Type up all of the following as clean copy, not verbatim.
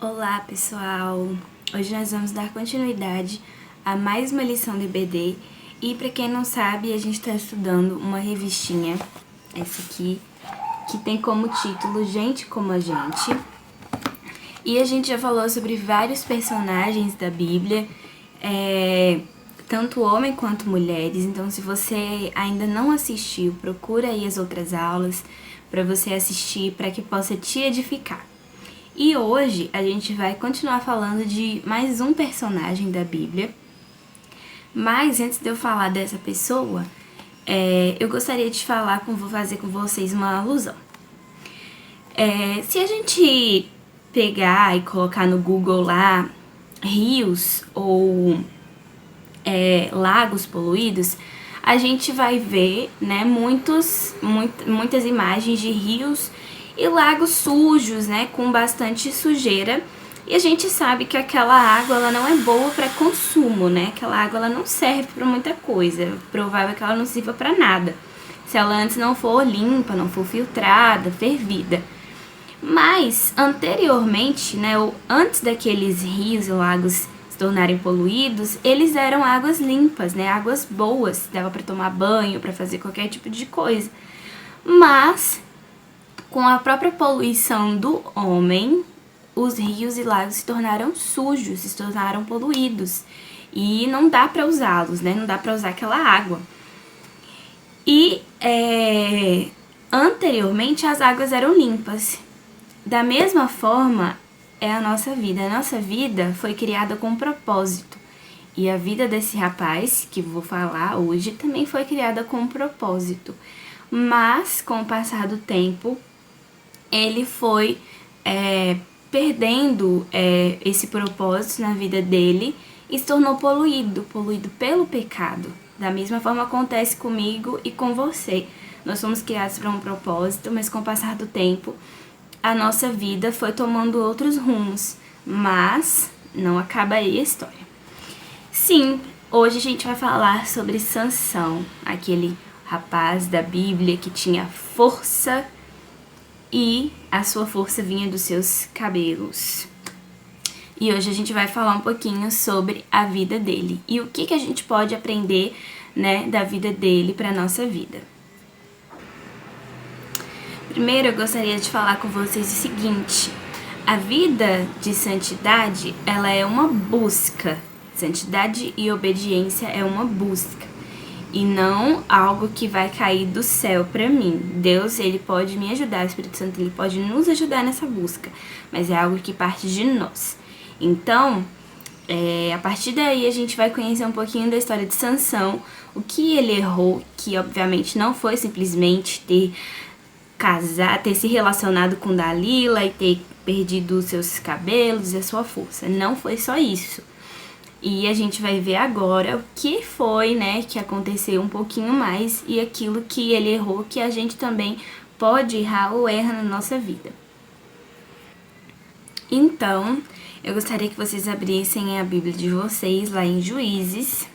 Olá pessoal, hoje nós vamos dar continuidade a mais uma lição do EBD e para quem não sabe a gente está estudando uma revistinha, essa aqui, que tem como título Gente como a Gente, e a gente já falou sobre vários personagens da Bíblia, tanto homem quanto mulheres, então se você ainda não assistiu, procura aí as outras aulas para você assistir para que possa te edificar. E hoje a gente vai continuar falando de mais um personagem da Bíblia. Mas antes de eu falar dessa pessoa, eu gostaria de vou fazer com vocês uma alusão. Se a gente pegar e colocar no Google lá rios ou lagos poluídos, a gente vai ver, né, muitas imagens de rios e lagos sujos, né, com bastante sujeira. E a gente sabe que aquela água ela não é boa para consumo, né? Aquela água ela não serve para muita coisa. É provável que ela não sirva para nada, se ela antes não for limpa, não for filtrada, fervida. Mas anteriormente, né, ou antes daqueles rios e lagos se tornarem poluídos, eles eram águas limpas, né? Águas boas, dava para tomar banho, para fazer qualquer tipo de coisa. Mas com a própria poluição do homem, os rios e lagos se tornaram sujos, se tornaram poluídos. E não dá para usá-los, né? Não dá para usar aquela água. E anteriormente as águas eram limpas. Da mesma forma é a nossa vida. A nossa vida foi criada com um propósito. E a vida desse rapaz, que vou falar hoje, também foi criada com um propósito. Mas, com o passar do tempo, ele foi perdendo esse propósito na vida dele e se tornou poluído pelo pecado. Da mesma forma acontece comigo e com você. Nós somos criados para um propósito, mas com o passar do tempo, a nossa vida foi tomando outros rumos. Mas não acaba aí a história. Sim, hoje a gente vai falar sobre Sansão, aquele rapaz da Bíblia que tinha força e a sua força vinha dos seus cabelos. E hoje a gente vai falar um pouquinho sobre a vida dele e o que a gente pode aprender, né, da vida dele para nossa vida. Primeiro eu gostaria de falar com vocês o seguinte: a vida de santidade, ela é uma busca. Santidade e obediência é uma busca. E não algo que vai cair do céu pra mim. Deus, ele pode me ajudar, o Espírito Santo, ele pode nos ajudar nessa busca, mas é algo que parte de nós. Então, a partir daí a gente vai conhecer um pouquinho da história de Sansão, o que ele errou, que obviamente não foi simplesmente ter se relacionado com Dalila e ter perdido os seus cabelos e a sua força. Não foi só isso. E a gente vai ver agora o que foi, né, que aconteceu um pouquinho mais e aquilo que ele errou, que a gente também pode errar ou erra na nossa vida. Então, eu gostaria que vocês abrissem a Bíblia de vocês lá em Juízes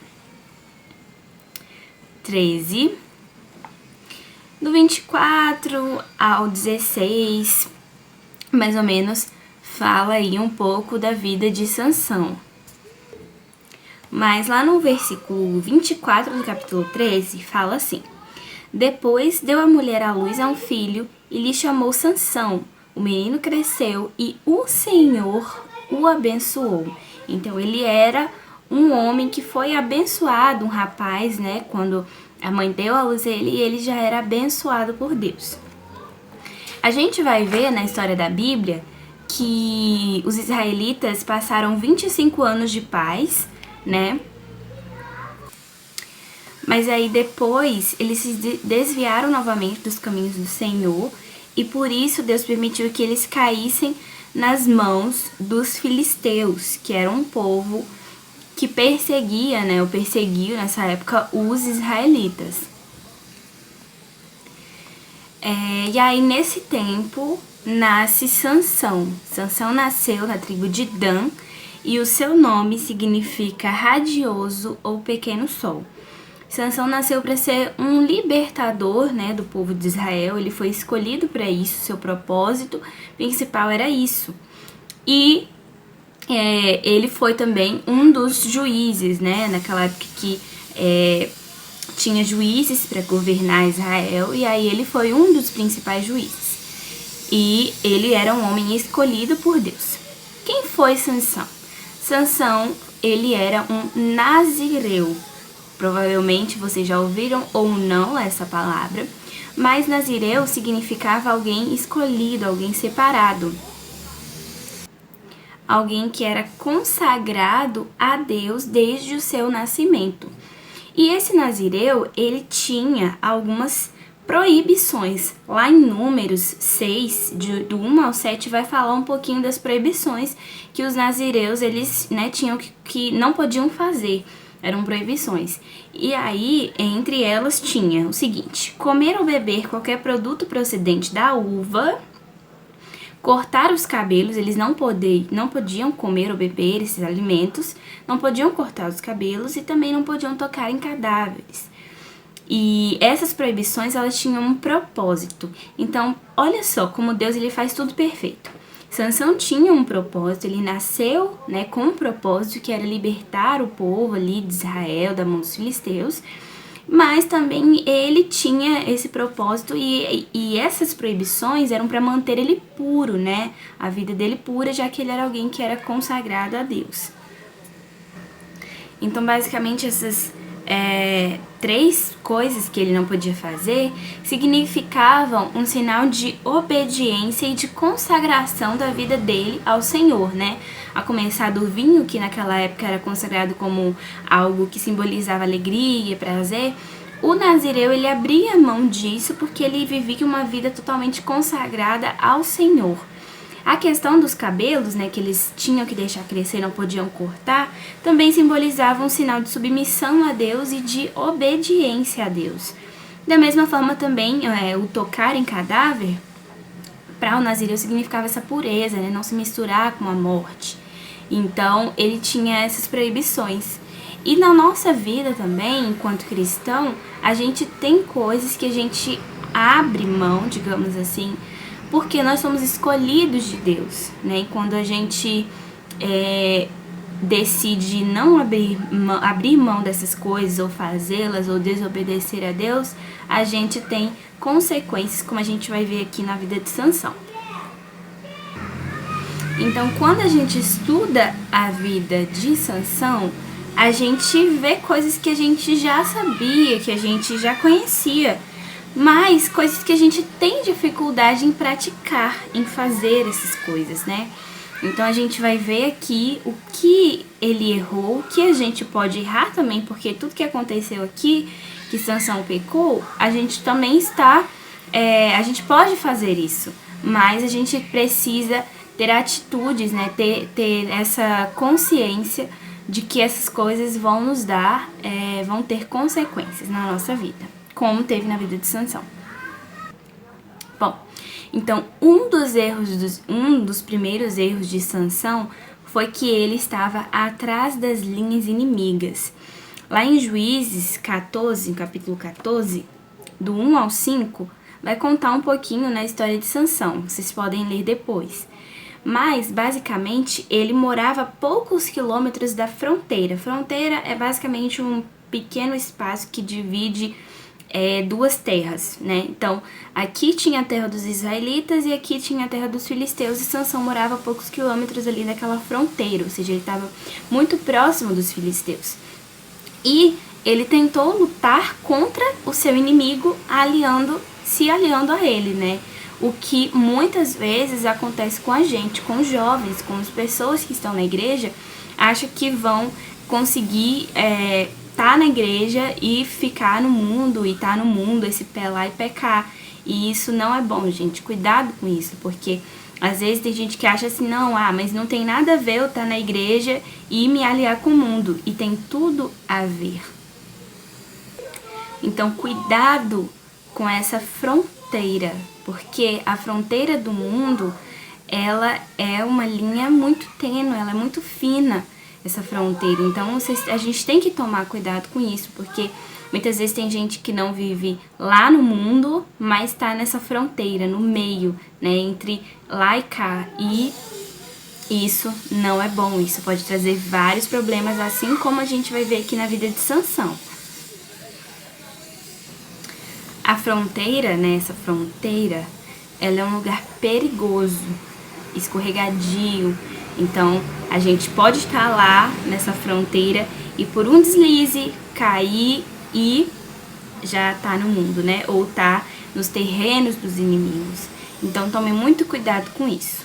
13, do 24 ao 16, mais ou menos, fala aí um pouco da vida de Sansão. Mas lá no versículo 24 do capítulo 13, fala assim: Depois deu a mulher à luz a um filho e lhe chamou Sansão. O menino cresceu e o Senhor o abençoou. Então ele era um homem que foi abençoado, um rapaz, né? Quando a mãe deu à luz a ele, ele já era abençoado por Deus. A gente vai ver na história da Bíblia que os israelitas passaram 25 anos de paz, né? Mas aí depois eles se desviaram novamente dos caminhos do Senhor e por isso Deus permitiu que eles caíssem nas mãos dos filisteus, que era um povo que perseguia, né? Ou perseguiu nessa época os israelitas. E aí nesse tempo nasce Sansão. Sansão nasceu na tribo de Dan. E o seu nome significa radioso ou pequeno sol. Sansão nasceu para ser um libertador, né, do povo de Israel. Ele foi escolhido para isso, seu propósito principal era isso. E ele foi também um dos juízes, né? Naquela época que tinha juízes para governar Israel, e aí ele foi um dos principais juízes. E ele era um homem escolhido por Deus. Quem foi Sansão? Sansão, ele era um nazireu. Provavelmente vocês já ouviram ou não essa palavra, mas nazireu significava alguém escolhido, alguém separado. Alguém que era consagrado a Deus desde o seu nascimento. E esse nazireu, ele tinha algumas proibições. Lá em Números 6, do 1 ao 7, vai falar um pouquinho das proibições que os nazireus, eles, né, tinham que não podiam fazer. Eram proibições. E aí, entre elas, tinha o seguinte: comer ou beber qualquer produto procedente da uva, cortar os cabelos, eles não podiam comer ou beber esses alimentos, não podiam cortar os cabelos e também não podiam tocar em cadáveres. E essas proibições, elas tinham um propósito. Então, olha só como Deus, ele faz tudo perfeito. Sansão tinha um propósito, ele nasceu, né, com um propósito que era libertar o povo ali de Israel da mão dos filisteus, mas também ele tinha esse propósito e essas proibições eram para manter ele puro, né? A vida dele pura, já que ele era alguém que era consagrado a Deus. Então, basicamente, essas 3 coisas que ele não podia fazer significavam um sinal de obediência e de consagração da vida dele ao Senhor, né? A começar do vinho, que naquela época era consagrado como algo que simbolizava alegria, prazer. O nazireu, ele abria mão disso porque ele vivia uma vida totalmente consagrada ao Senhor. A questão dos cabelos, né, que eles tinham que deixar crescer, não podiam cortar, também simbolizava um sinal de submissão a Deus e de obediência a Deus. Da mesma forma também, o tocar em cadáver, para o nazireu significava essa pureza, né, não se misturar com a morte. Então, ele tinha essas proibições. E na nossa vida também, enquanto cristão, a gente tem coisas que a gente abre mão, digamos assim, porque nós somos escolhidos de Deus, né? E quando a gente decide não abrir mão dessas coisas, ou fazê-las, ou desobedecer a Deus, a gente tem consequências, como a gente vai ver aqui na vida de Sansão. Então, quando a gente estuda a vida de Sansão, a gente vê coisas que a gente já sabia, que a gente já conhecia, mas coisas que a gente tem dificuldade em praticar, em fazer essas coisas, né? Então a gente vai ver aqui o que ele errou, o que a gente pode errar também, porque tudo que aconteceu aqui, que Sansão pecou, a gente também a gente pode fazer isso, mas a gente precisa ter atitudes, né? Ter essa consciência de que essas coisas vão nos dar, vão ter consequências na nossa vida, como teve na vida de Sansão. Bom, então um dos primeiros erros de Sansão foi que ele estava atrás das linhas inimigas. Lá em Juízes 14, capítulo 14, do 1 ao 5, vai contar um pouquinho na história de Sansão. Vocês podem ler depois. Mas, basicamente, ele morava a poucos quilômetros da fronteira. Fronteira é basicamente um pequeno espaço que divide 2 terras, né? Então, aqui tinha a terra dos israelitas e aqui tinha a terra dos filisteus, e Sansão morava a poucos quilômetros ali daquela fronteira, ou seja, ele estava muito próximo dos filisteus. E ele tentou lutar contra o seu inimigo, se aliando a ele, né? O que muitas vezes acontece com a gente, com os jovens, com as pessoas que estão na igreja, acham que vão conseguir tá na igreja e ficar no mundo, e tá no mundo, esse pé lá e pecar. E isso não é bom, gente. Cuidado com isso, porque às vezes tem gente que acha assim, não, mas não tem nada a ver eu estar na igreja e me aliar com o mundo. E tem tudo a ver. Então, cuidado com essa fronteira, porque a fronteira do mundo, ela é uma linha muito tênue, ela é muito fina, essa fronteira. Então, a gente tem que tomar cuidado com isso, porque muitas vezes tem gente que não vive lá no mundo, mas está nessa fronteira, no meio, né, entre lá e cá. E Isso não é bom, isso pode trazer vários problemas, assim como a gente vai ver aqui na vida de Sansão. A fronteira, né, essa fronteira, ela é um lugar perigoso, escorregadio. Então, a gente pode estar lá nessa fronteira e por um deslize cair e já tá no mundo, né? Ou tá nos terrenos dos inimigos. Então, tome muito cuidado com isso.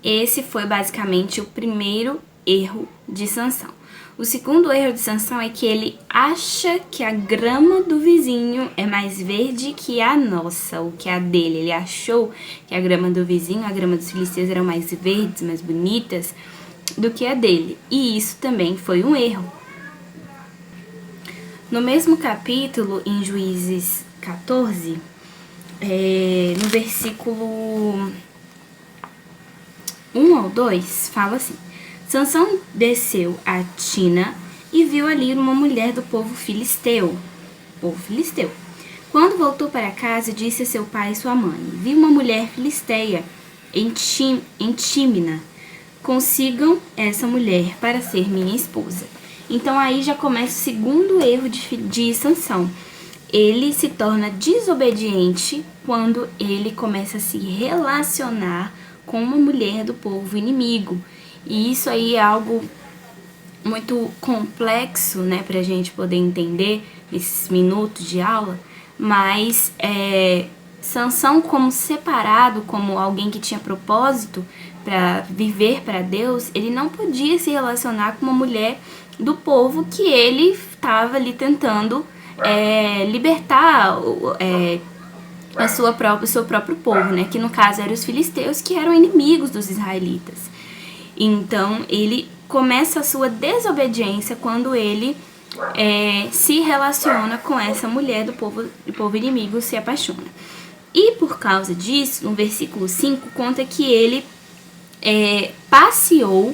Esse foi basicamente o primeiro erro de Sansão. O segundo erro de Sansão é que ele acha que a grama do vizinho é mais verde que a nossa, ou que a dele. Ele achou que a grama do vizinho, a grama dos filisteus eram mais verdes, mais bonitas do que a dele. E isso também foi um erro. No mesmo capítulo, em Juízes 14, no versículo 1 ao 2, fala assim: Sansão desceu a Tina e viu ali uma mulher do povo filisteu. Quando voltou para casa, disse a seu pai e sua mãe: Vi uma mulher filisteia em Tímina. Consigam essa mulher para ser minha esposa. Então aí já começa o segundo erro de Sansão. Ele se torna desobediente quando ele começa a se relacionar com uma mulher do povo inimigo. E isso aí é algo muito complexo, né, pra gente poder entender nesses minutos de aula, mas Sansão, como separado, como alguém que tinha propósito para viver para Deus, ele não podia se relacionar com uma mulher do povo que ele estava ali tentando libertar o seu próprio povo, né? Que no caso eram os filisteus, que eram inimigos dos israelitas. Então ele começa a sua desobediência quando ele se relaciona com essa mulher do povo inimigo, se apaixona. E por causa disso, no versículo 5, conta que ele passeou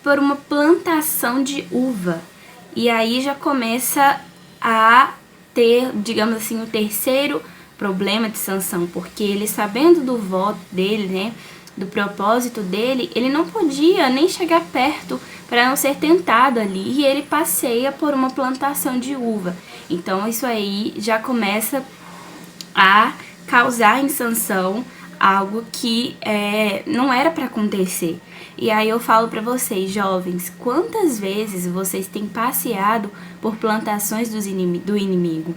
por uma plantação de uva. E aí já começa a ter, digamos assim, o terceiro problema de Sansão, porque ele, sabendo do voto dele, né, do propósito dele, ele não podia nem chegar perto para não ser tentado ali, e ele passeia por uma plantação de uva. Então isso aí já começa a causar em Sansão algo que não era para acontecer. E aí eu falo para vocês, jovens, quantas vezes vocês têm passeado por plantações do inimigo,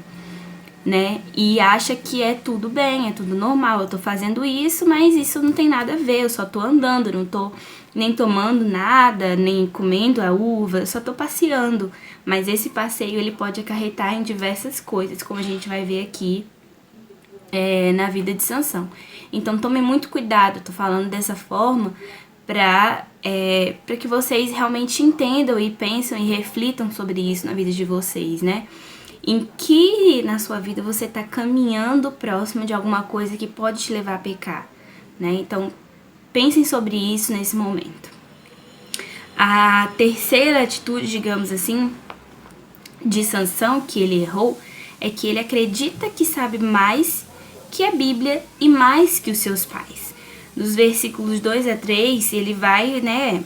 né? E acha que é tudo bem, é tudo normal, eu tô fazendo isso, mas isso não tem nada a ver, eu só tô andando, não tô nem tomando nada, nem comendo a uva, eu só tô passeando. Mas esse passeio, ele pode acarretar em diversas coisas, como a gente vai ver aqui na vida de Sansão. Então tome muito cuidado, tô falando dessa forma para que vocês realmente entendam e pensam e reflitam sobre isso na vida de vocês, né? Em que na sua vida você está caminhando próximo de alguma coisa que pode te levar a pecar, né? Então pensem sobre isso nesse momento. A terceira atitude, digamos assim, de Sansão que ele errou é que ele acredita que sabe mais que a Bíblia e mais que os seus pais. Dos versículos 2 a 3, ele vai, né,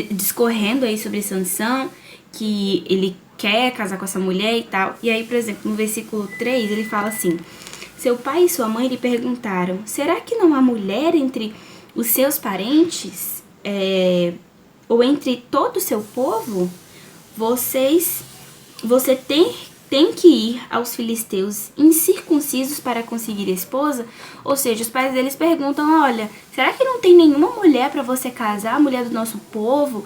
discorrendo aí sobre Sansão, que ele quer casar com essa mulher e tal. E aí, por exemplo, no versículo 3, ele fala assim: seu pai e sua mãe lhe perguntaram: será que não há mulher entre os seus parentes? Ou entre todo o seu povo? Você tem que ir aos filisteus incircuncisos para conseguir esposa? Ou seja, os pais deles perguntam: olha, será que não tem nenhuma mulher para você casar, a mulher do nosso povo,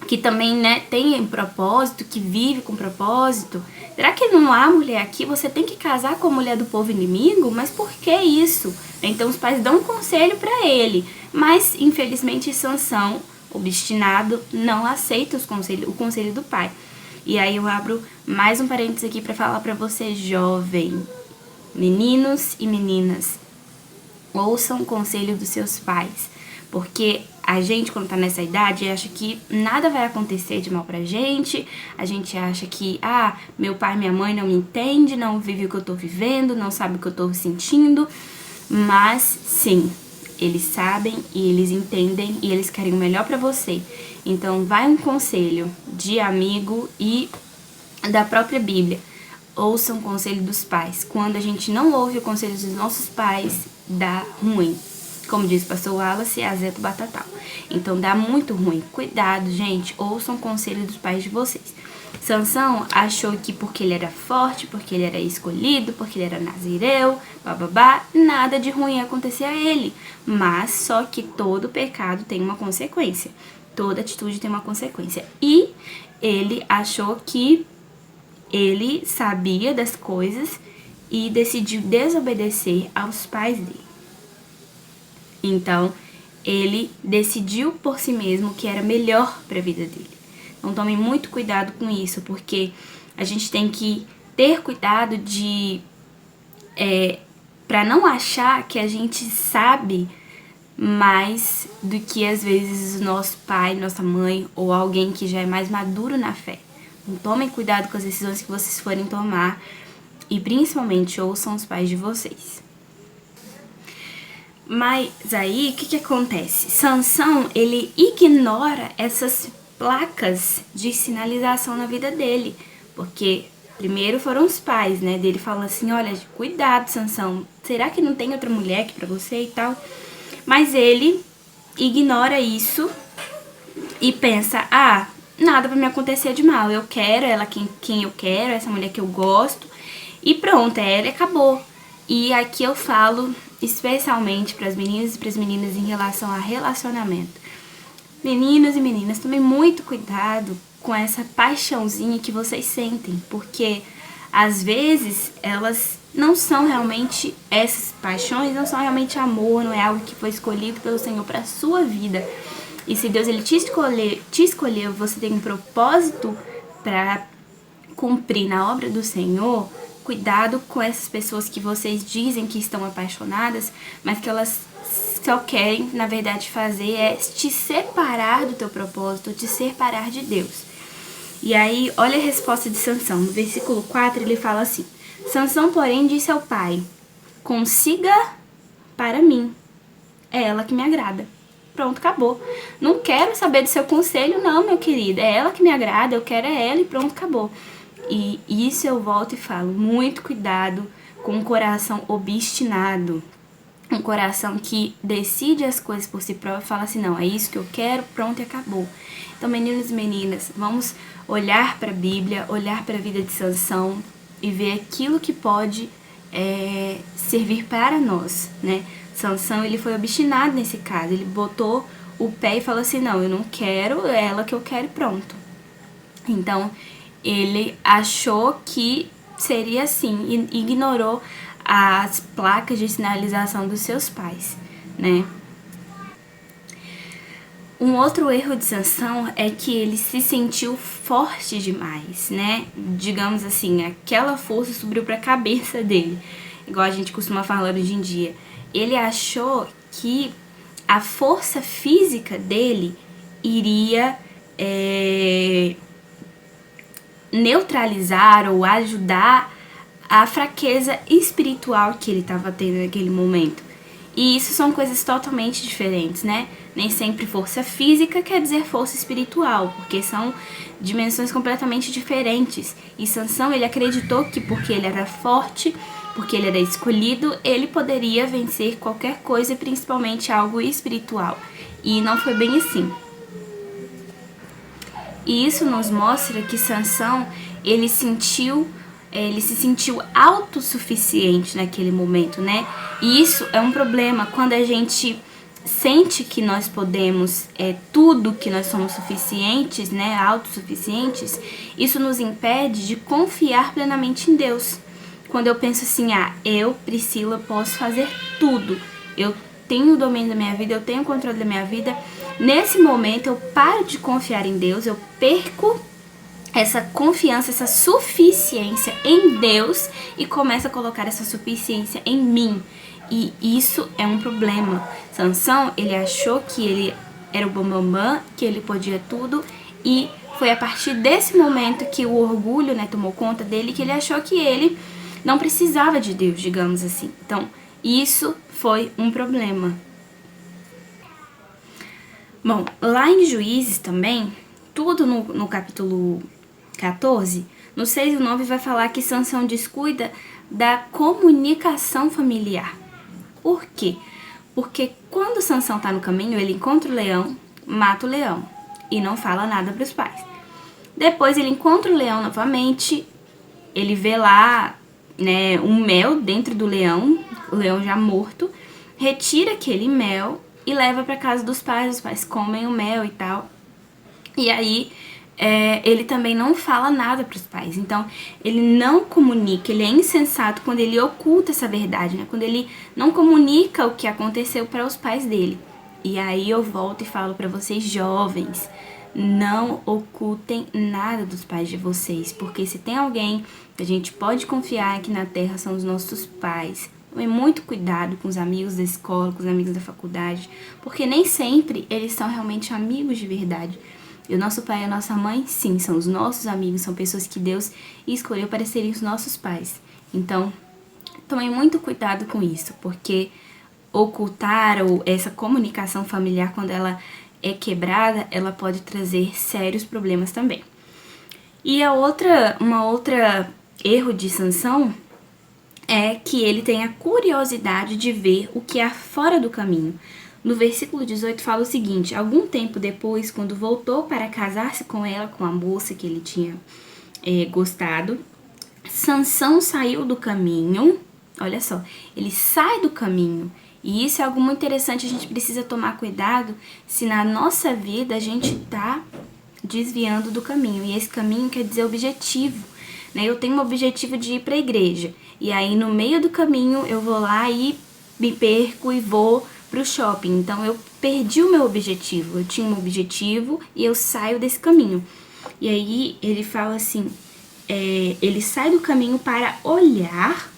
que também, né, tem propósito, que vive com propósito? Será que não há mulher aqui? Você tem que casar com a mulher do povo inimigo? Mas por que isso? Então os pais dão um conselho para ele, mas infelizmente Sansão, obstinado, não aceita o conselho do pai. E aí eu abro mais um parênteses aqui para falar para você, jovem, meninos e meninas, ouçam o conselho dos seus pais, porque a gente, quando tá nessa idade, acha que nada vai acontecer de mal pra gente, a gente acha que, meu pai e minha mãe não me entendem, não vive o que eu tô vivendo, não sabe o que eu tô sentindo, mas sim, eles sabem e eles entendem e eles querem o melhor pra você. Então vai um conselho de amigo e da própria Bíblia. Ouçam o conselho dos pais. Quando a gente não ouve o conselho dos nossos pais, dá ruim. Como diz o pastor Wallace, é azedo batatal. Então dá muito ruim. Cuidado, gente. Ouçam o conselho dos pais de vocês. Sansão achou que porque ele era forte, porque ele era escolhido, porque ele era nazireu, bababá, nada de ruim ia acontecer a ele. Mas só que todo pecado tem uma consequência. Toda atitude tem uma consequência. E ele achou que ele sabia das coisas e decidiu desobedecer aos pais dele. Então, ele decidiu por si mesmo que era melhor para a vida dele. Então, tomem muito cuidado com isso, porque a gente tem que ter cuidado de para não achar que a gente sabe mais do que às vezes o nosso pai, nossa mãe ou alguém que já é mais maduro na fé. Então, tomem cuidado com as decisões que vocês forem tomar e principalmente ouçam os pais de vocês. Mas aí, o que acontece? Sansão, ele ignora essas placas de sinalização na vida dele, porque primeiro foram os pais, né, dele falando assim, olha, cuidado, Sansão, será que não tem outra mulher aqui pra você e tal? Mas ele ignora isso e pensa, nada vai me acontecer de mal, eu quero ela quem eu quero, essa mulher que eu gosto, e pronto, ela acabou. E aqui eu falo especialmente para as meninas e para as meninas em relação a relacionamento. Meninos e meninas, tomem muito cuidado com essa paixãozinha que vocês sentem, porque às vezes elas não são realmente, essas paixões não são realmente amor, não é algo que foi escolhido pelo Senhor para a sua vida. E se Deus ele te escolheu, você tem um propósito para cumprir na obra do Senhor. Cuidado com essas pessoas que vocês dizem que estão apaixonadas, mas que elas só querem, na verdade, fazer é te separar do teu propósito, te separar de Deus. E aí, olha a resposta de Sansão. No versículo 4, ele fala assim: Sansão, porém, disse ao pai, consiga para mim, é ela que me agrada. Pronto, acabou. Não quero saber do seu conselho, não, meu querido. É ela que me agrada, eu quero é ela e pronto, acabou. E isso eu volto e falo, muito cuidado com um coração obstinado, um coração que decide as coisas por si próprio e fala assim, não, é isso que eu quero, pronto e acabou. Então, meninos e meninas, vamos olhar para a Bíblia, olhar para a vida de Sansão e ver aquilo que pode servir para nós, né? Sansão, ele foi obstinado nesse caso, ele botou o pé e falou assim, não, eu não quero, é ela que eu quero e pronto. Então, ele achou que seria assim e ignorou as placas de sinalização dos seus pais, né? Um outro erro de Sansão é que ele se sentiu forte demais, né? Digamos assim, aquela força subiu para a cabeça dele, igual a gente costuma falar hoje em dia. Ele achou que a força física dele iria neutralizar ou ajudar a fraqueza espiritual que ele estava tendo naquele momento. E isso são coisas totalmente diferentes, né? Nem sempre força física quer dizer força espiritual, porque são dimensões completamente diferentes. E Sansão, ele acreditou que porque ele era forte, porque ele era escolhido, ele poderia vencer qualquer coisa, principalmente algo espiritual. E não foi bem assim. E isso nos mostra que Sansão, ele se sentiu autossuficiente naquele momento, né? E isso é um problema quando a gente sente que nós podemos tudo, que nós somos suficientes, né? Autossuficientes, isso nos impede de confiar plenamente em Deus. Quando eu penso assim, eu, Priscila, posso fazer tudo, eu tenho o domínio da minha vida, eu tenho o controle da minha vida, nesse momento eu paro de confiar em Deus, eu perco essa confiança, essa suficiência em Deus e começo a colocar essa suficiência em mim. E isso é um problema. Sansão, ele achou que ele era o bambambam, que ele podia tudo, e foi a partir desse momento que o orgulho, né, tomou conta dele, que ele achou que ele não precisava de Deus, digamos assim. Então, isso foi um problema. Bom, lá em Juízes também, tudo no capítulo 14, no 6 e 9 vai falar que Sansão descuida da comunicação familiar. Por quê? Porque quando Sansão tá no caminho, ele encontra o leão, mata o leão e não fala nada para os pais. Depois ele encontra o leão novamente, ele vê lá, né, um mel dentro do leão, o leão já morto, retira aquele mel e leva para casa dos pais, os pais comem o mel e tal. E aí ele também não fala nada para os pais. Então ele não comunica, ele é insensato quando ele oculta essa verdade, né? Quando ele não comunica o que aconteceu para os pais dele. E aí eu volto e falo para vocês jovens, não ocultem nada dos pais de vocês, porque se tem alguém que a gente pode confiar aqui na terra são os nossos pais. Tome muito cuidado com os amigos da escola, com os amigos da faculdade, porque nem sempre eles são realmente amigos de verdade. E o nosso pai e a nossa mãe, sim, são os nossos amigos, são pessoas que Deus escolheu para serem os nossos pais. Então, tomem muito cuidado com isso, porque ocultar ou essa comunicação familiar, quando ela é quebrada, ela pode trazer sérios problemas também. E uma outra erro de Sansão é que ele tem a curiosidade de ver o que há fora do caminho. No versículo 18 fala o seguinte: algum tempo depois, quando voltou para casar-se com ela, com a moça que ele tinha gostado, Sansão saiu do caminho. Olha só, ele sai do caminho. E isso é algo muito interessante, a gente precisa tomar cuidado se na nossa vida a gente tá desviando do caminho. E esse caminho quer dizer objetivo, né? Eu tenho um objetivo de ir para a igreja. E aí no meio do caminho eu vou lá e me perco e vou pro shopping. Então eu perdi o meu objetivo. Eu tinha um objetivo e eu saio desse caminho. E aí ele fala assim, ele sai do caminho para olhar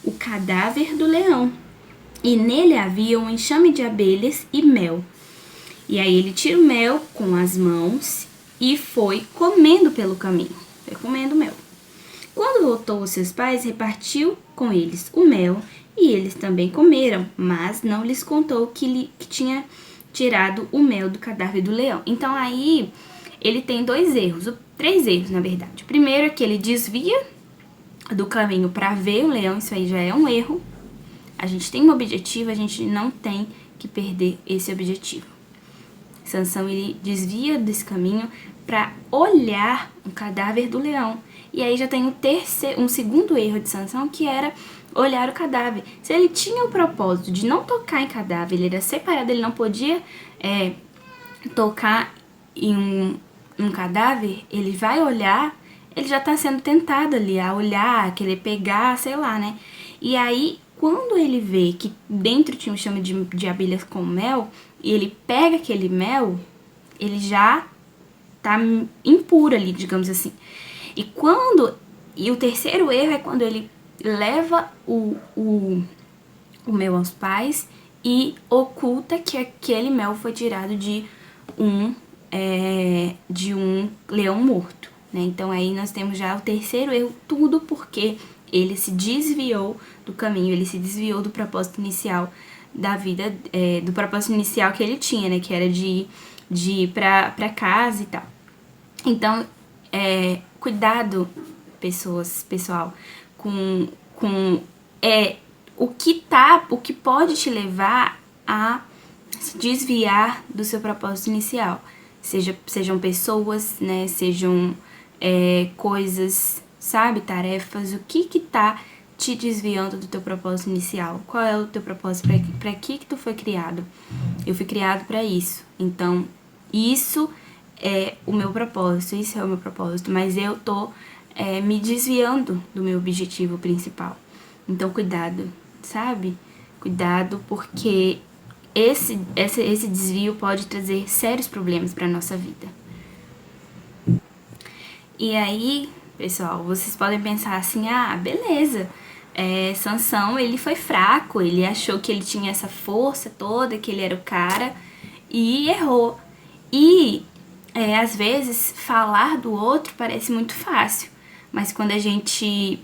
o cadáver do leão. E nele havia um enxame de abelhas e mel. E aí ele tira o mel com as mãos e foi comendo pelo caminho. Foi comendo mel. Quando voltou aos seus pais, repartiu com eles o mel e eles também comeram, mas não lhes contou que tinha tirado o mel do cadáver do leão. Então aí ele tem três erros na verdade. O primeiro é que ele desvia do caminho para ver o leão, isso aí já é um erro. A gente tem um objetivo, a gente não tem que perder esse objetivo. Sansão, ele desvia desse caminho para olhar o cadáver do leão. E aí já tem um segundo erro de Sansão, que era olhar o cadáver. Se ele tinha o propósito de não tocar em cadáver, ele era separado, ele não podia tocar em um cadáver, ele vai olhar, ele já está sendo tentado ali a olhar, a querer pegar, sei lá, né? E aí, quando ele vê que dentro tinha um chame de abelhas com mel, e ele pega aquele mel, ele já tá impuro ali, digamos assim. E o terceiro erro é quando ele leva o mel aos pais e oculta que aquele mel foi tirado de um leão morto, né? Então aí nós temos já o terceiro erro, tudo porque ele se desviou do caminho, ele se desviou do propósito inicial da vida, do propósito inicial que ele tinha, né? Que era de ir pra casa e tal. Então, cuidado, pessoal, com o que pode te levar a se desviar do seu propósito inicial. Sejam pessoas, né? Sejam coisas, sabe? Tarefas. O que tá te desviando do teu propósito inicial? Qual é o teu propósito? Pra que tu foi criado? Eu fui criado pra isso. Então, isso é o meu propósito. Isso é o meu propósito. Mas eu tô me desviando do meu objetivo principal. Então, cuidado, sabe? Cuidado, porque esse desvio pode trazer sérios problemas pra nossa vida. E aí, pessoal, vocês podem pensar assim, beleza, Sansão, ele foi fraco, ele achou que ele tinha essa força toda, que ele era o cara, e errou. E, às vezes, falar do outro parece muito fácil, mas quando a gente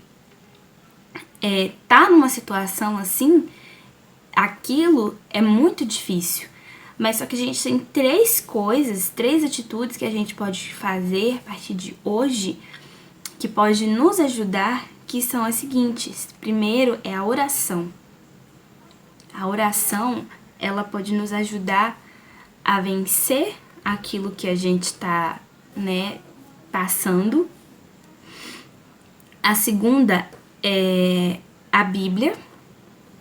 tá numa situação assim, aquilo é muito difícil. Mas só que a gente tem 3 atitudes que a gente pode fazer a partir de hoje, que pode nos ajudar, que são as seguintes. Primeiro é a oração. A oração, ela pode nos ajudar a vencer aquilo que a gente está, passando. A segunda é a Bíblia.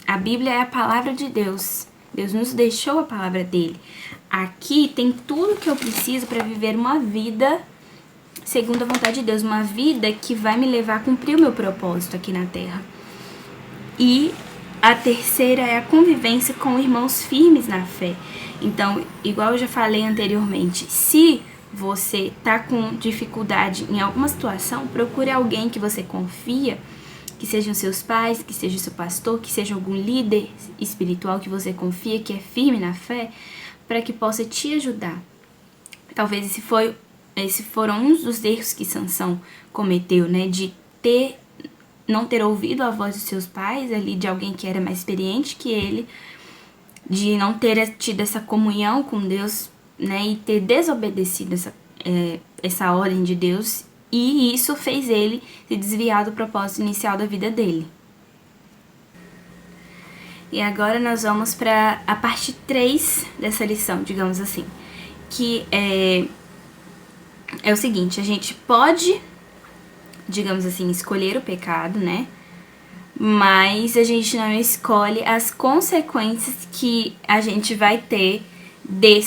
A Bíblia é a palavra de Deus. Deus nos deixou a palavra dele. Aqui tem tudo que eu preciso para viver uma vida segundo a vontade de Deus. Uma vida que vai me levar a cumprir o meu propósito aqui na Terra. E a terceira é a convivência com irmãos firmes na fé. Então, igual eu já falei anteriormente, se você tá com dificuldade em alguma situação, procure alguém que você confia, que sejam seus pais, que seja seu pastor, que seja algum líder espiritual que você confia, que é firme na fé, para que possa te ajudar. Talvez esse foram uns dos erros que Sansão cometeu, de não ter ouvido a voz dos seus pais, ali de alguém que era mais experiente que ele, de não ter tido essa comunhão com Deus, e ter desobedecido essa ordem de Deus, e isso fez ele se desviar do propósito inicial da vida dele. E agora nós vamos para a parte 3 dessa lição, digamos assim, que é o seguinte: a gente pode, digamos assim, escolher o pecado, mas a gente não escolhe as consequências que a gente vai ter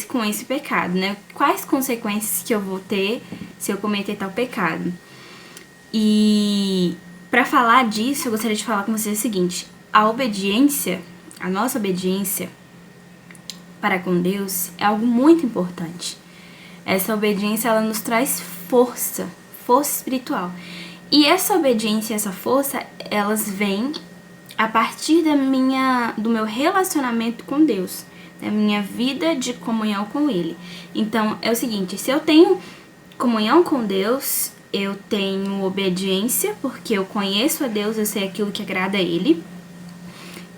com esse pecado, Quais consequências que eu vou ter se eu cometer tal pecado? E para falar disso, eu gostaria de falar com vocês o seguinte: a nossa obediência para com Deus é algo muito importante. Essa obediência, ela nos traz força espiritual. E essa obediência e essa força, elas vêm a partir do meu relacionamento com Deus, da minha vida de comunhão com Ele. Então, é o seguinte: se eu tenho comunhão com Deus, eu tenho obediência, porque eu conheço a Deus, eu sei aquilo que agrada a Ele.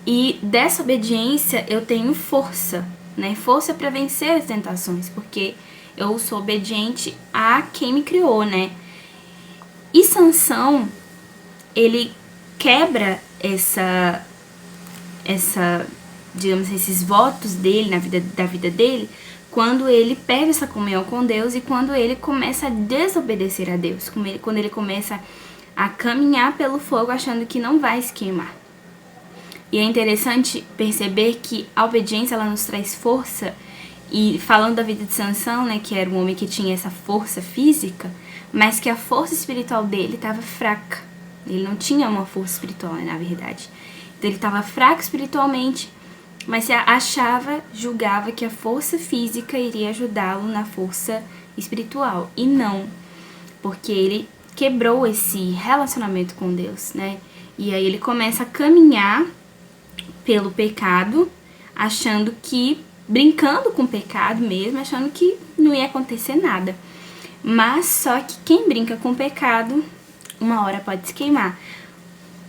E dessa obediência, eu tenho força, Força para vencer as tentações, porque eu sou obediente a quem me criou, E Sansão, ele quebra digamos, esses votos dele da vida dele, quando ele perde essa comunhão com Deus e quando ele começa a desobedecer a Deus, quando ele começa a caminhar pelo fogo achando que não vai se queimar. E é interessante perceber que a obediência, ela nos traz força. E falando da vida de Sansão, que era um homem que tinha essa força física, mas que a força espiritual dele estava fraca. Ele não tinha uma força espiritual, na verdade. Então ele estava fraco espiritualmente, mas se julgava que a força física iria ajudá-lo na força espiritual. E não, porque ele quebrou esse relacionamento com Deus, E aí ele começa a caminhar pelo pecado, brincando com o pecado mesmo, achando que não ia acontecer nada. Mas só que quem brinca com o pecado, uma hora pode se queimar.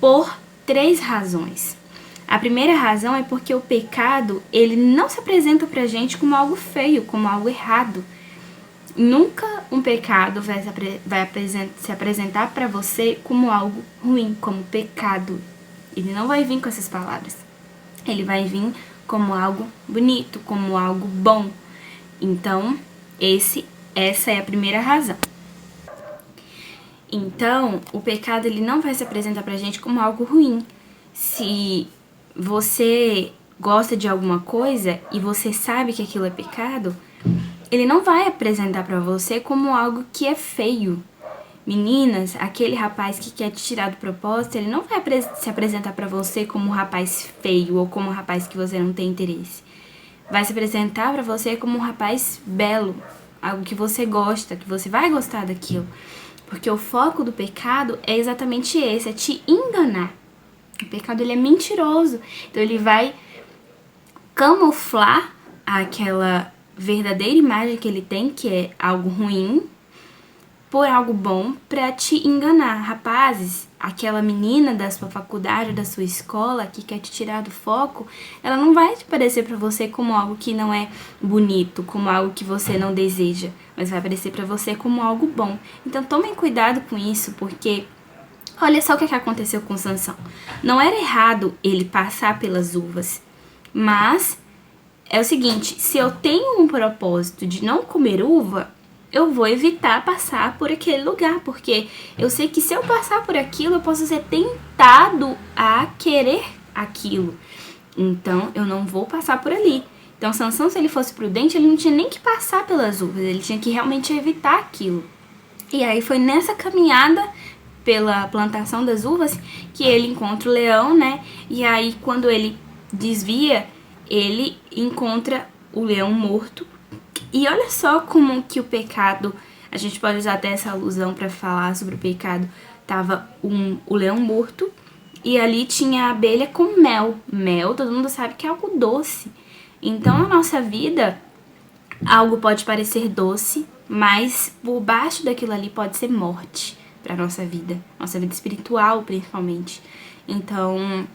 Por 3 razões. A primeira razão é porque o pecado, ele não se apresenta pra gente como algo feio, como algo errado. Nunca um pecado vai se apresentar pra você como algo ruim, como pecado. Ele não vai vir com essas palavras. Ele vai vir como algo bonito, como algo bom. Então, essa é a primeira razão. Então, o pecado, ele não vai se apresentar pra gente como algo ruim. Se você gosta de alguma coisa e você sabe que aquilo é pecado, ele não vai apresentar pra você como algo que é feio. Meninas, aquele rapaz que quer te tirar do propósito, ele não vai se apresentar pra você como um rapaz feio ou como um rapaz que você não tem interesse. Vai se apresentar pra você como um rapaz belo, algo que você gosta, que você vai gostar daquilo. Porque o foco do pecado é exatamente esse, é te enganar. O pecado, ele é mentiroso. Então ele vai camuflar aquela verdadeira imagem que ele tem, que é algo ruim, por algo bom pra te enganar. Rapazes, aquela menina da sua faculdade, da sua escola que quer te tirar do foco, ela não vai te parecer pra você como algo que não é bonito, como algo que você não deseja, mas vai parecer pra você como algo bom. Então tomem cuidado com isso, porque olha só o que aconteceu com Sansão. Não era errado ele passar pelas uvas, mas é o seguinte, se eu tenho um propósito de não comer uva, eu vou evitar passar por aquele lugar, porque eu sei que se eu passar por aquilo, eu posso ser tentado a querer aquilo. Então, eu não vou passar por ali. Então, Sansão, se ele fosse prudente, ele não tinha nem que passar pelas uvas, ele tinha que realmente evitar aquilo. E aí foi nessa caminhada pela plantação das uvas que ele encontra o leão, né? E aí, quando ele desvia, ele encontra o leão morto. E olha só como que o pecado, a gente pode usar até essa alusão para falar sobre o pecado. Tava o leão morto e ali tinha a abelha com mel. Mel, todo mundo sabe que é algo doce. Então, na nossa vida, algo pode parecer doce, mas por baixo daquilo ali pode ser morte para nossa vida espiritual principalmente. Então,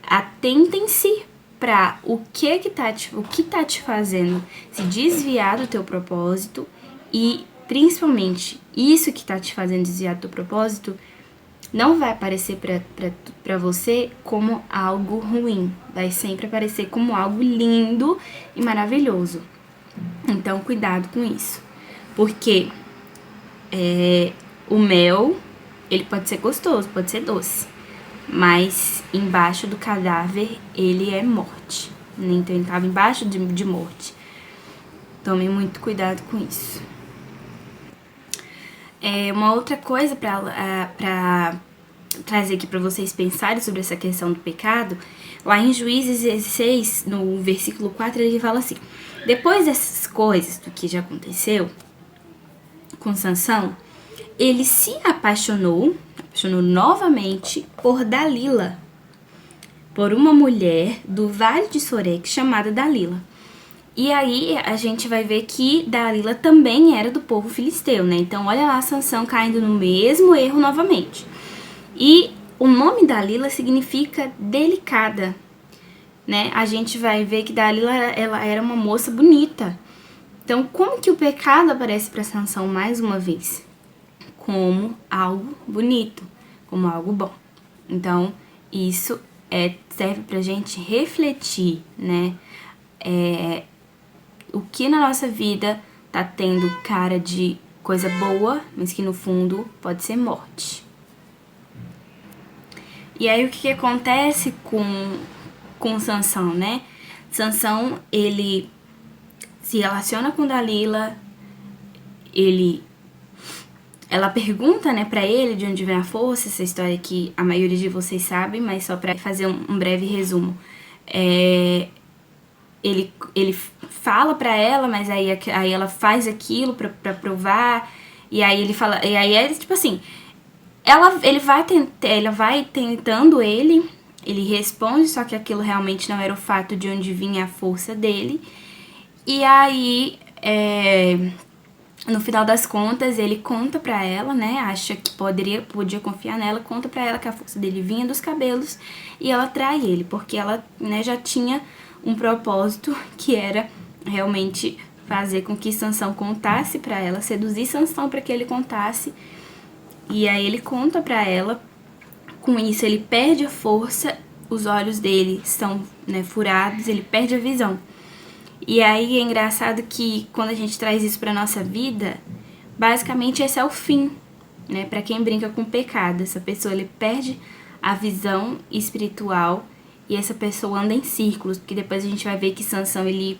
atentem-se para o que tá te fazendo se desviar do teu propósito e principalmente isso que tá te fazendo desviar do teu propósito não vai aparecer para você como algo ruim, vai sempre aparecer como algo lindo e maravilhoso. Então, cuidado com isso, porque o mel, ele pode ser gostoso, pode ser doce, mas embaixo do cadáver ele é morte. Então ele estava embaixo de morte. Tomem muito cuidado com isso. Uma outra coisa para trazer aqui para vocês pensarem sobre essa questão do pecado, lá em Juízes 16, no versículo 4, ele fala assim: depois dessas coisas, do que já aconteceu com Sansão, ele se apaixonou novamente por Dalila, por uma mulher do Vale de Sorek chamada Dalila. E aí a gente vai ver que Dalila também era do povo filisteu, né? Então olha lá Sansão caindo no mesmo erro novamente. E o nome Dalila significa delicada, né? A gente vai ver que Dalila, ela era uma moça bonita. Então como que o pecado aparece para Sansão mais uma vez? Como algo bonito, como algo bom. Então, isso serve pra gente refletir, né? O que na nossa vida tá tendo cara de coisa boa, mas que no fundo pode ser morte. E aí, o que acontece com Sansão, né? Sansão, ele se relaciona com Dalila, ela pergunta, né, pra ele de onde vem a força, essa história que a maioria de vocês sabe, mas só pra fazer um breve resumo. Ele fala pra ela, mas aí ela faz aquilo pra provar, e aí ele fala, e aí é tipo assim, ela vai tentando ele responde, só que aquilo realmente não era o fato de onde vinha a força dele, e aí no final das contas, ele conta pra ela, né, acha que podia confiar nela, conta pra ela que a força dele vinha dos cabelos e ela trai ele, porque ela, né, já tinha um propósito que era realmente fazer com que Sansão contasse pra ela, seduzir Sansão pra que ele contasse, e aí ele conta pra ela, com isso ele perde a força, os olhos dele são, né, furados, ele perde a visão. E aí é engraçado que quando a gente traz isso pra nossa vida, basicamente esse é o fim, né? Pra quem brinca com o pecado, essa pessoa ele perde a visão espiritual e essa pessoa anda em círculos, porque depois a gente vai ver que Sansão ele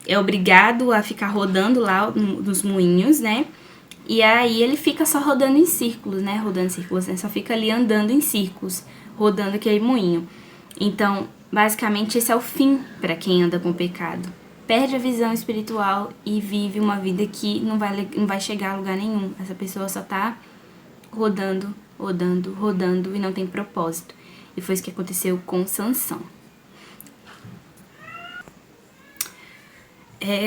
é obrigado a ficar rodando lá nos moinhos, né? E aí ele fica só rodando em círculos, né? Rodando em círculos, né? Só fica ali andando em círculos, rodando aquele moinho. Então, basicamente, esse é o fim para quem anda com pecado. Perde a visão espiritual e vive uma vida que não vai chegar a lugar nenhum. Essa pessoa só tá rodando e não tem propósito. E foi isso que aconteceu com Sansão.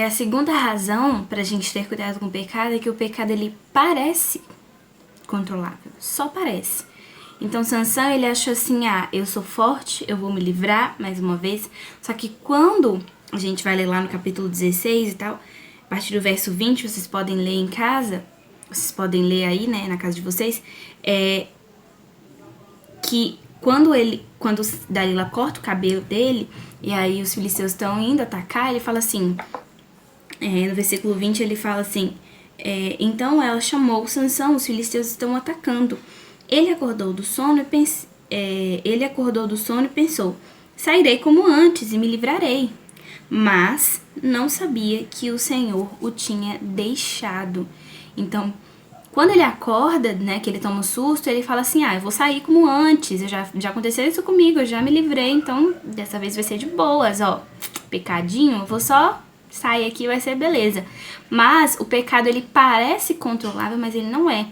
A segunda razão pra gente ter cuidado com o pecado é que o pecado ele parece controlável, só parece. Então Sansão ele achou assim, eu sou forte, eu vou me livrar mais uma vez. Só que quando a gente vai ler lá no capítulo 16 e tal, a partir do verso 20, vocês podem ler em casa, vocês podem ler aí, né, na casa de vocês, que quando Dalila corta o cabelo dele, e aí os filisteus estão indo atacar, ele fala assim, no versículo 20 ele fala assim, então ela chamou Sansão, os filisteus estão atacando. Ele acordou do sono e pensou, sairei como antes e me livrarei. Mas não sabia que o Senhor o tinha deixado. Então, quando ele acorda, né, que ele toma um susto, ele fala assim, eu vou sair como antes, já aconteceu isso comigo, eu já me livrei, então dessa vez vai ser de boas, pecadinho, eu vou só sair aqui, vai ser beleza. Mas o pecado, ele parece controlável, mas ele não é.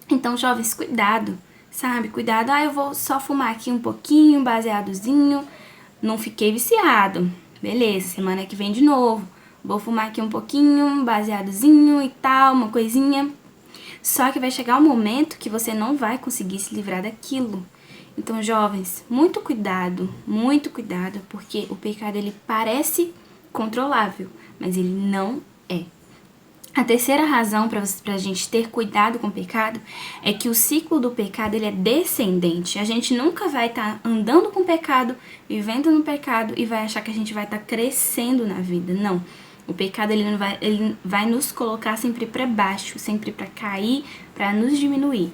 Então, jovens, cuidado, sabe? Cuidado, eu vou só fumar aqui um pouquinho, baseadozinho, não fiquei viciado. Beleza, semana que vem de novo. Vou fumar aqui um pouquinho, baseadozinho e tal, uma coisinha. Só que vai chegar um momento que você não vai conseguir se livrar daquilo. Então, jovens, muito cuidado, porque o pecado ele parece controlável, mas ele não é. A terceira razão para a gente ter cuidado com o pecado é que o ciclo do pecado ele é descendente. A gente nunca vai estar andando com o pecado, vivendo no pecado e vai achar que a gente vai estar crescendo na vida. Não. O pecado ele vai nos colocar sempre para baixo, sempre para cair, para nos diminuir.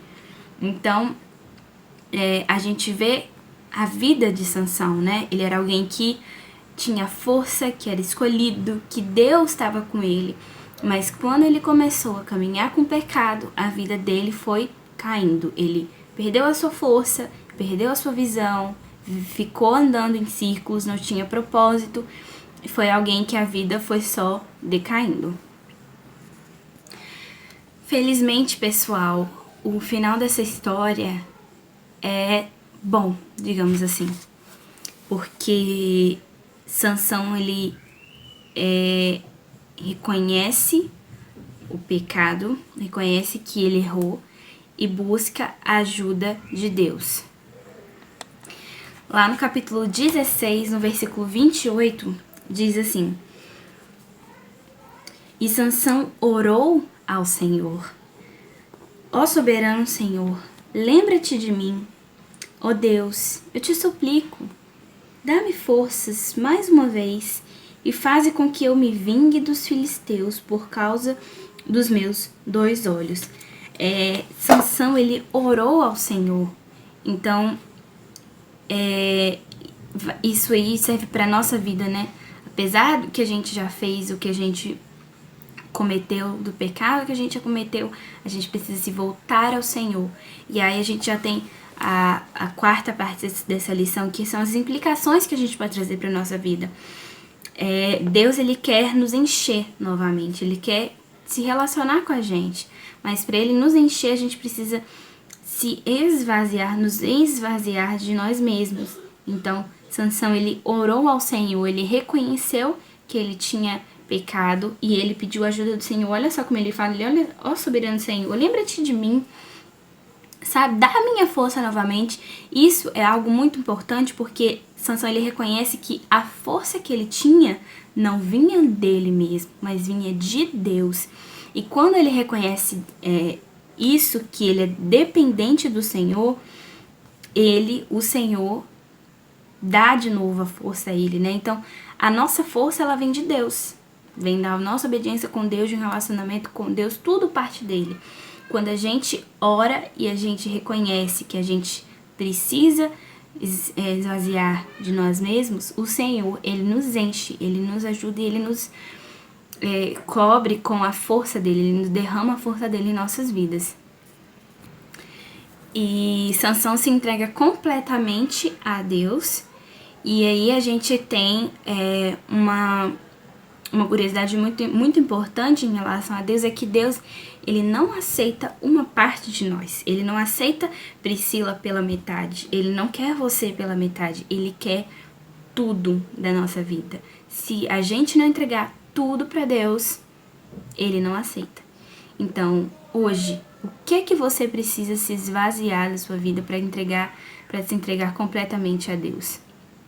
Então, a gente vê a vida de Sansão, né? Ele era alguém que tinha força, que era escolhido, que Deus estava com ele. Mas quando ele começou a caminhar com o pecado, a vida dele foi caindo. Ele perdeu a sua força, perdeu a sua visão, ficou andando em círculos, não tinha propósito. Foi alguém que a vida foi só decaindo. Felizmente, pessoal, o final dessa história é bom, digamos assim. Porque Sansão, ele reconhece o pecado, reconhece que ele errou e busca a ajuda de Deus. Lá no capítulo 16, no versículo 28, diz assim: E Sansão orou ao Senhor. Ó soberano Senhor, lembra-te de mim. Ó Deus, eu te suplico, dá-me forças mais uma vez e faze com que eu me vingue dos filisteus por causa dos meus 2 olhos. Sansão, ele orou ao Senhor. Então, isso aí serve para nossa vida, né? Apesar do que a gente já fez, o que a gente cometeu, do pecado que a gente já cometeu, a gente precisa se voltar ao Senhor. E aí a gente já tem a quarta parte dessa lição, que são as implicações que a gente pode trazer para nossa vida. Deus, ele quer nos encher novamente, ele quer se relacionar com a gente, mas para ele nos encher, a gente precisa se esvaziar, nos esvaziar de nós mesmos. Então, Sansão, ele orou ao Senhor, ele reconheceu que ele tinha pecado e ele pediu ajuda do Senhor. Olha só como ele fala, olha, ó soberano Senhor, lembra-te de mim, sabe, dá a minha força novamente. Isso é algo muito importante, porque Sansão, ele reconhece que a força que ele tinha não vinha dele mesmo, mas vinha de Deus. E quando ele reconhece isso, que ele é dependente do Senhor, o Senhor dá de novo a força a ele, né? Então, a nossa força, ela vem de Deus. Vem da nossa obediência com Deus, de um relacionamento com Deus, tudo parte dele. Quando a gente ora e a gente reconhece que a gente precisa esvaziar de nós mesmos, o Senhor, ele nos enche, ele nos ajuda e ele nos cobre com a força dele, ele nos derrama a força dele em nossas vidas. E Sansão se entrega completamente a Deus. E aí a gente tem uma curiosidade muito, muito importante em relação a Deus, é que Deus, ele não aceita uma parte de nós. Ele não aceita Priscila pela metade. Ele não quer você pela metade. Ele quer tudo da nossa vida. Se a gente não entregar tudo para Deus, Ele não aceita. Então, hoje, o que você precisa se esvaziar da sua vida para se entregar completamente a Deus?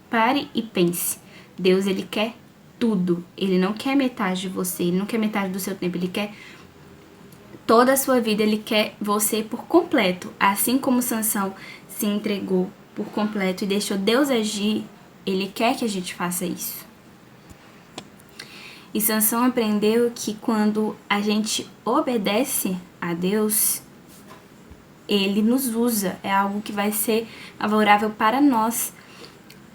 Pare e pense. Deus, Ele quer tudo. Ele não quer metade de você, Ele não quer metade do seu tempo, Ele quer toda a sua vida, Ele quer você por completo. Assim como Sansão se entregou por completo e deixou Deus agir, Ele quer que a gente faça isso. E Sansão aprendeu que quando a gente obedece a Deus, Ele nos usa. É algo que vai ser favorável para nós.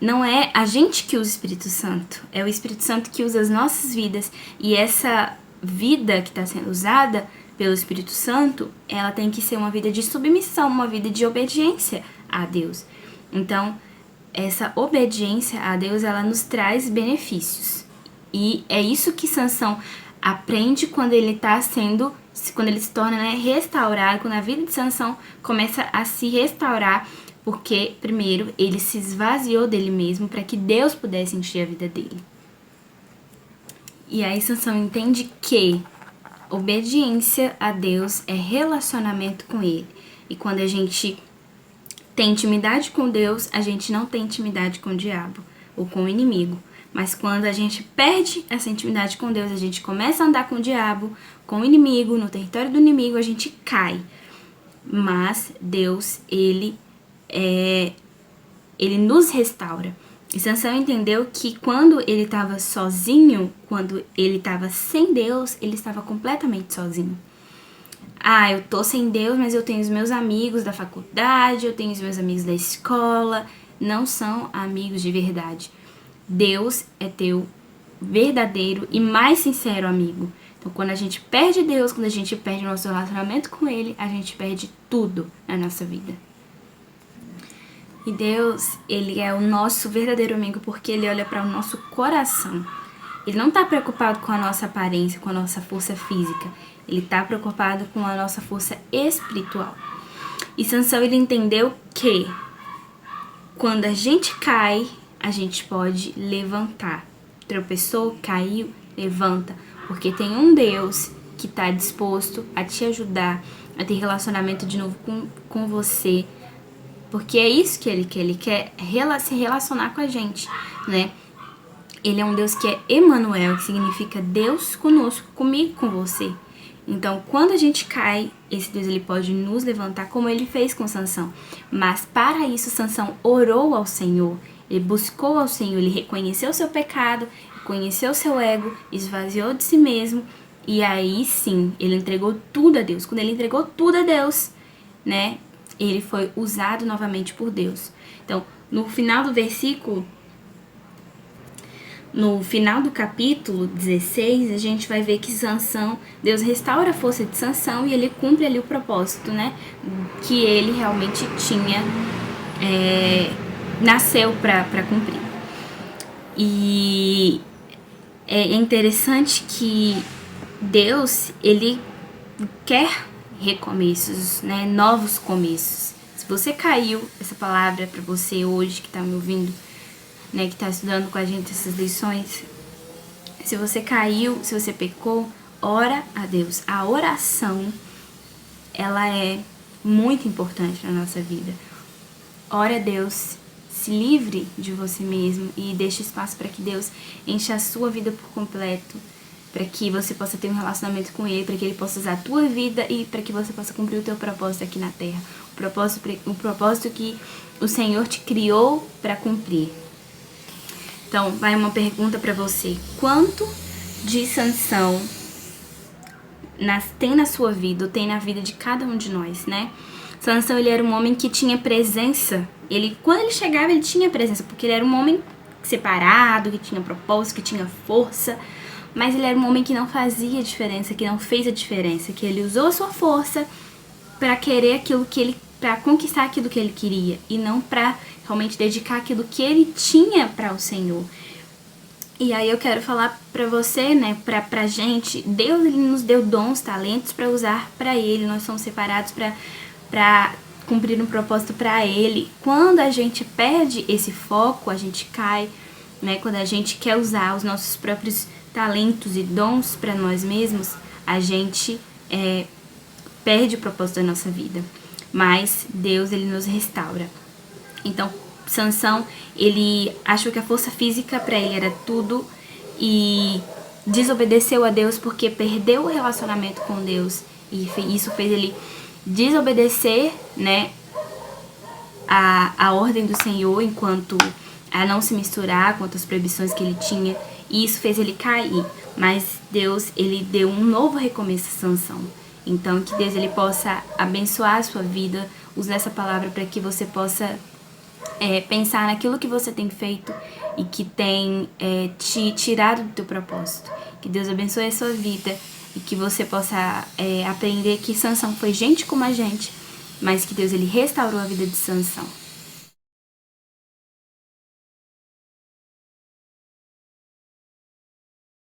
Não é a gente que usa o Espírito Santo, é o Espírito Santo que usa as nossas vidas. E essa vida que está sendo usada pelo Espírito Santo, ela tem que ser uma vida de submissão, uma vida de obediência a Deus. Então, essa obediência a Deus, ela nos traz benefícios. E é isso que Sansão aprende quando ele se torna, né, restaurado, quando a vida de Sansão começa a se restaurar, porque, primeiro, ele se esvaziou dele mesmo para que Deus pudesse encher a vida dele. E aí Sansão entende que obediência a Deus é relacionamento com Ele. E quando a gente tem intimidade com Deus, a gente não tem intimidade com o diabo ou com o inimigo. Mas quando a gente perde essa intimidade com Deus, a gente começa a andar com o diabo, com o inimigo, no território do inimigo, a gente cai. Mas Deus, Ele nos restaura. E Sansão entendeu que quando ele estava sozinho, quando ele estava sem Deus, ele estava completamente sozinho. Eu tô sem Deus, mas eu tenho os meus amigos da faculdade, eu tenho os meus amigos da escola. Não são amigos de verdade. Deus é teu verdadeiro e mais sincero amigo. Então, quando a gente perde Deus, quando a gente perde o nosso relacionamento com Ele, a gente perde tudo na nossa vida. E Deus, Ele é o nosso verdadeiro amigo porque Ele olha para o nosso coração. Ele não está preocupado com a nossa aparência, com a nossa força física. Ele está preocupado com a nossa força espiritual. E Sansão, ele entendeu que quando a gente cai, a gente pode levantar. Tropeçou, caiu, levanta. Porque tem um Deus que está disposto a te ajudar a ter relacionamento de novo com você. Porque é isso que Ele quer se relacionar com a gente, né? Ele é um Deus que é Emanuel, que significa Deus conosco, comigo, com você. Então, quando a gente cai, esse Deus, ele pode nos levantar, como ele fez com Sansão. Mas para isso, Sansão orou ao Senhor, ele buscou ao Senhor, ele reconheceu o seu pecado, reconheceu o seu ego, esvaziou de si mesmo, e aí sim, ele entregou tudo a Deus. Quando ele entregou tudo a Deus, né, ele foi usado novamente por Deus. Então, no final do versículo, no final do capítulo 16, a gente vai ver que Sansão, Deus restaura a força de Sansão e ele cumpre ali o propósito, né, que ele realmente tinha, nasceu para cumprir. E é interessante que Deus, ele quer recomeços, né, novos começos. Se você caiu, essa palavra é para você hoje que está me ouvindo, né, que está estudando com a gente essas lições. Se você caiu, se você pecou, ora a Deus. A oração, ela é muito importante na nossa vida. Ora a Deus, se livre de você mesmo e deixe espaço para que Deus encha a sua vida por completo, para que você possa ter um relacionamento com Ele, para que Ele possa usar a tua vida e para que você possa cumprir o teu propósito aqui na Terra. O propósito que o Senhor te criou para cumprir. Então, vai uma pergunta para você. Quanto de Sansão tem na sua vida, ou tem na vida de cada um de nós, né? Sansão, ele era um homem que tinha presença. Quando ele chegava, ele tinha presença, porque ele era um homem separado, que tinha propósito, que tinha força. Mas ele era um homem que não fazia diferença, que não fez a diferença, que ele usou a sua força para querer aquilo que ele, para conquistar aquilo que ele queria e não para realmente dedicar aquilo que ele tinha para o Senhor. E aí eu quero falar para você, né, pra gente, Deus, ele nos deu dons, talentos para usar para Ele. Nós somos separados para cumprir um propósito para Ele. Quando a gente perde esse foco, a gente cai, né? Quando a gente quer usar os nossos próprios talentos e dons para nós mesmos, a gente perde o propósito da nossa vida. Mas Deus, ele nos restaura. Então, Sansão, ele achou que a força física para ele era tudo e desobedeceu a Deus porque perdeu o relacionamento com Deus. E isso fez ele desobedecer, né, a ordem do Senhor, enquanto a não se misturar, quanto às proibições que ele tinha. E isso fez ele cair. Mas Deus, ele deu um novo recomeço a Sansão. Então, que Deus, ele possa abençoar a sua vida, usar essa palavra para que você possa pensar naquilo que você tem feito e que tem te tirado do teu propósito. Que Deus abençoe a sua vida e que você possa aprender que Sansão foi gente como a gente, mas que Deus, ele restaurou a vida de Sansão.